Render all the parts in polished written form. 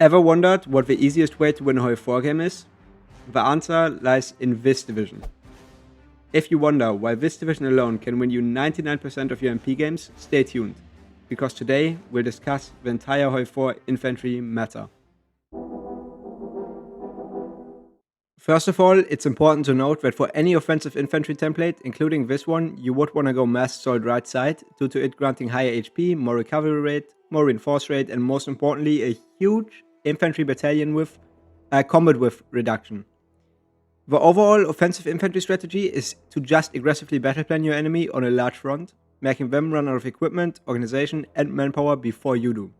Ever wondered what the easiest way to win a HOI4 game is? The answer lies in this division. If you wonder why this division alone can win you 99% of your MP games, stay tuned, because today we'll discuss the entire HOI4 Infantry meta. First of all, it's important to note that for any offensive infantry template, including this one, you would want to go mass assault right side, due to it granting higher HP, more recovery rate, more reinforce rate, and most importantly, a huge infantry battalion with combat width reduction. The overall offensive infantry strategy is to just aggressively battle plan your enemy on a large front, making them run out of equipment, organization, and manpower before you do.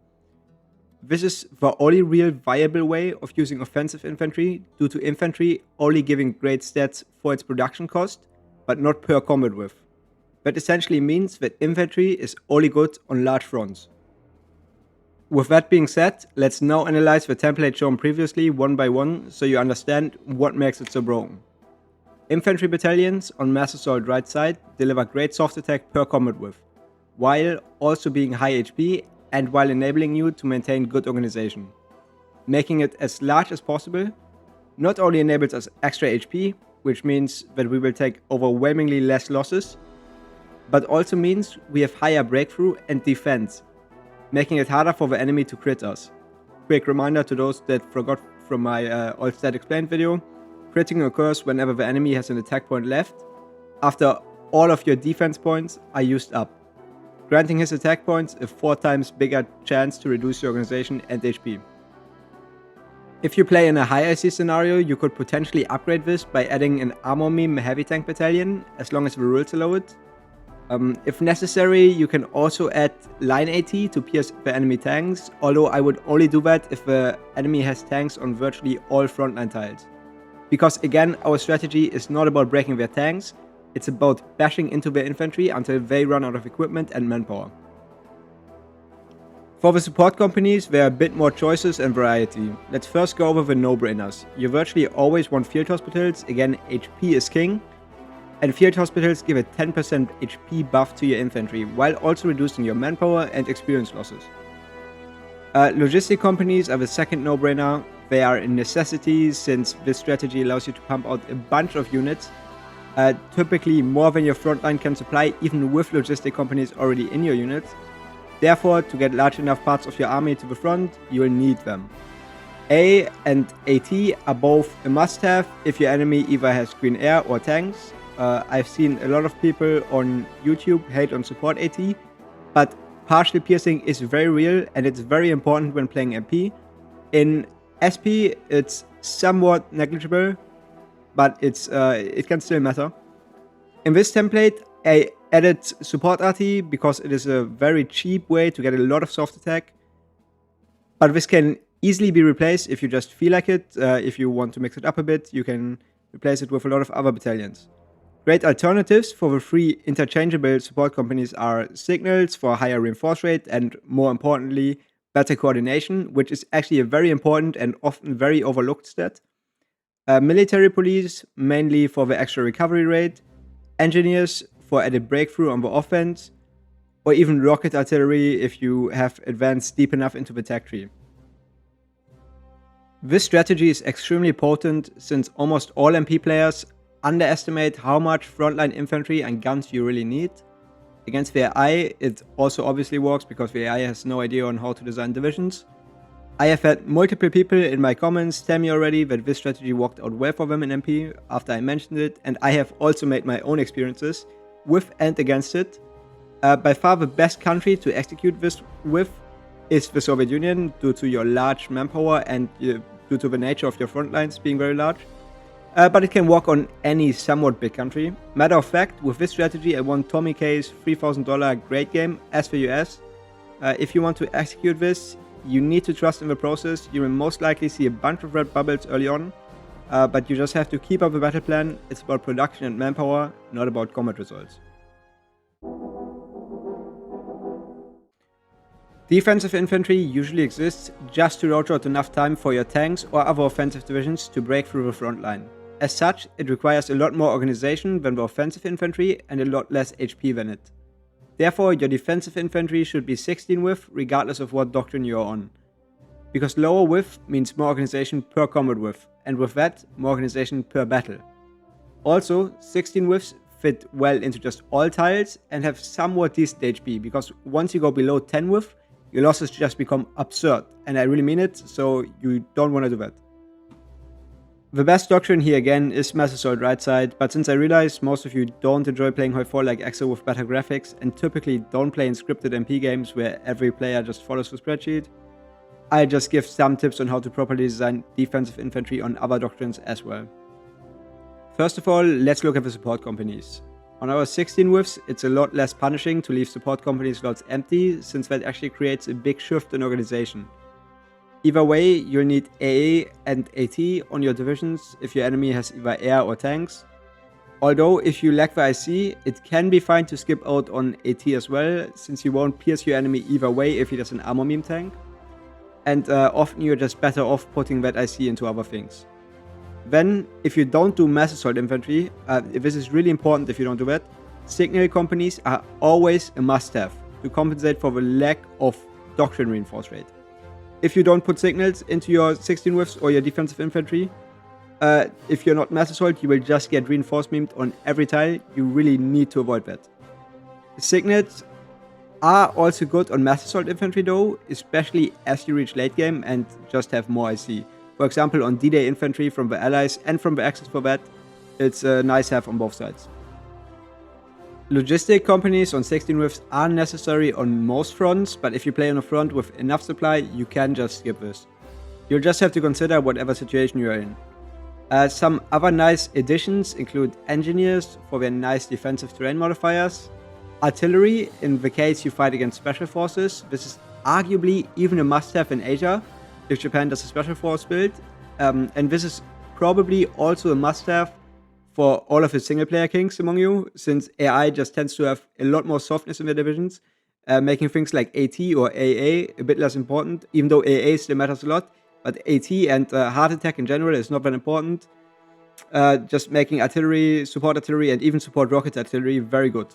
This is the only real viable way of using offensive infantry, due to infantry only giving great stats for its production cost, but not per combat width. That essentially means that infantry is only good on large fronts. With that being said, let's now analyze the template shown previously one by one so you understand what makes it so broken. Infantry battalions on mass assault right side deliver great soft attack per combat width, while also being high HP and while enabling you to maintain good organization. Making it as large as possible not only enables us extra HP, which means that we will take overwhelmingly less losses, but also means we have higher breakthrough and defense, making it harder for the enemy to crit us. Quick reminder to those that forgot from my All Stat Explained video, critting occurs whenever the enemy has an attack point left, after all of your defense points are used up, granting his attack points a 4 times bigger chance to reduce your organization and HP. If you play in a high IC scenario, you could potentially upgrade this by adding an armor meme heavy tank battalion, as long as the rules allow it. If necessary, you can also add line AT to pierce the enemy tanks, although I would only do that if the enemy has tanks on virtually all frontline tiles. Because again, our strategy is not about breaking their tanks, it's about bashing into their infantry until they run out of equipment and manpower. For the support companies, there are a bit more choices and variety. Let's first go over the no-brainers. You virtually always want field hospitals, again HP is king, and field hospitals give a 10% HP buff to your infantry, while also reducing your manpower and experience losses. Logistic companies are the second no-brainer. They are a necessity since this strategy allows you to pump out a bunch of units, typically more than your frontline can supply, even with logistic companies already in your units. Therefore, to get large enough parts of your army to the front, you will need them. A and AT are both a must-have if your enemy either has green air or tanks. I've seen a lot of people on YouTube hate on support AT, but partial piercing is very real and it's very important when playing MP. In SP, it's somewhat negligible, but it can still matter. In this template, I added support RT because it is a very cheap way to get a lot of soft attack, but this can easily be replaced if you just feel like it. If you want to mix it up a bit, you can replace it with a lot of other battalions. Great alternatives for the 3 interchangeable support companies are signals for higher reinforce rate and, more importantly, better coordination, which is actually a very important and often very overlooked stat. Military police, mainly for the extra recovery rate, engineers for added breakthrough on the offense, or even rocket artillery if you have advanced deep enough into the tech tree. This strategy is extremely potent since almost all MP players underestimate how much frontline infantry and guns you really need. Against the AI, it also obviously works because the AI has no idea on how to design divisions. I have had multiple people in my comments tell me already that this strategy worked out well for them in MP after I mentioned it, and I have also made my own experiences with and against it. By far the best country to execute this with is the Soviet Union, due to your large manpower and due to the nature of your front lines being very large. But it can work on any somewhat big country. Matter of fact, with this strategy I won Tommy K's $3,000 great game as the US. If you want to execute this, you need to trust in the process. You will most likely see a bunch of red bubbles early on, but you just have to keep up the battle plan. It's about production and manpower, not about combat results. Defensive infantry usually exists just to rotate out enough time for your tanks or other offensive divisions to break through the front line. As such, it requires a lot more organization than the offensive infantry and a lot less HP than it. Therefore, your defensive infantry should be 16 with, regardless of what doctrine you are on. because lower width means more organization per combat width, and with that, more organization per battle. Also, 16 widths fit well into just all tiles and have somewhat decent HP, because once you go below 10 width, your losses just become absurd, and I really mean it, so you don't want to do that. The best doctrine here again is Mass Assault right side, but since I realize most of you don't enjoy playing HOI4 like EXO with better graphics and typically don't play in scripted MP games where every player just follows the spreadsheet, I'll just give some tips on how to properly design defensive infantry on other doctrines as well. First of all, let's look at the support companies. On our 16 widths, it's a lot less punishing to leave support company slots empty, since that actually creates a big shift in organization. Either way, you'll need AA and AT on your divisions if your enemy has either air or tanks. Although if you lack the IC, it can be fine to skip out on AT as well, since you won't pierce your enemy either way if he does an armor meme tank. And often you're just better off putting that IC into other things. Then, if you don't do mass assault infantry, this is really important if you don't do that, signal companies are always a must-have to compensate for the lack of doctrine reinforce rate. If you don't put signals into your 16 widths or your defensive infantry, if you're not mass assault, you will just get reinforced memed on every tile. You really need to avoid that. Signals are also good on mass assault infantry though, especially as you reach late game and just have more IC. For example, on D-Day infantry from the allies and from the Axis for that, it's a nice have on both sides. Logistic companies on 16 widths are necessary on most fronts, but if you play on a front with enough supply, you can just skip this. You'll just have to consider whatever situation you're in. Some other nice additions include engineers for their nice defensive terrain modifiers, artillery in the case you fight against special forces. This is arguably even a must-have in Asia if Japan does a special force build, and this is probably also a must-have for all of the single-player kings among you, since AI just tends to have a lot more softness in their divisions, making things like AT or AA a bit less important, even though AA still matters a lot, but AT and heart attack in general is not that important, just making artillery, support artillery, and even support rocket artillery very good.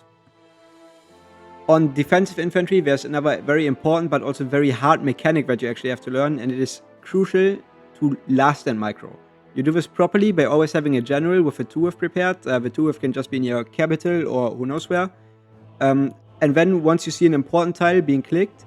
On defensive infantry, there's another very important but also very hard mechanic that you actually have to learn, and it is crucial to last stand micro. You do this properly by always having a general with a 2-width prepared. The 2-width can just be in your capital or who knows where. And then once you see an important tile being clicked,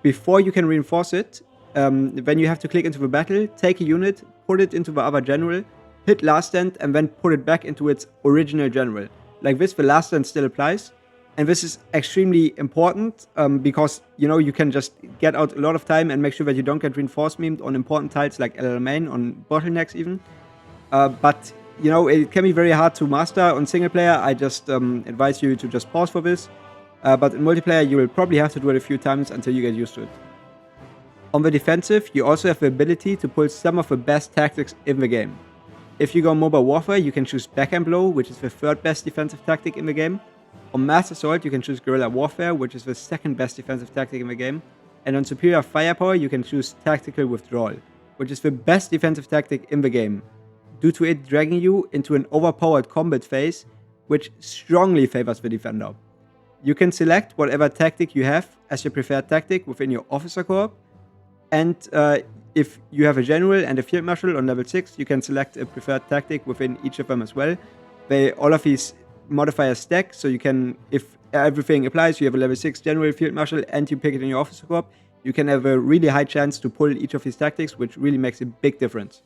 before you can reinforce it, then you have to click into the battle, take a unit, put it into the other general, hit last stand, and then put it back into its original general. Like this, the last stand still applies. And this is extremely important because, you know, you can just get out a lot of time and make sure that you don't get reinforced memed on important tiles like LL main, on bottlenecks even. But, you know, it can be very hard to master on single player. I just advise you to just pause for this. But in multiplayer, you will probably have to do it a few times until you get used to it. On the defensive, you also have the ability to pull some of the best tactics in the game. If you go mobile warfare, you can choose backhand blow, which is the 3rd best defensive tactic in the game. On Mass Assault, you can choose Guerrilla Warfare, which is the 2nd best defensive tactic in the game. And on Superior Firepower, you can choose Tactical Withdrawal, which is the best defensive tactic in the game, due to it dragging you into an overpowered combat phase, which strongly favors the defender. You can select whatever tactic you have as your preferred tactic within your Officer Corps, and if you have a General and a Field Marshal on level 6, you can select a preferred tactic within each of them as well. All of these modifiers stack, so you can, if everything applies, you have a level 6 General, Field Marshal, and you pick it in your Officer Corps, you can have a really high chance to pull each of these tactics, which really makes a big difference.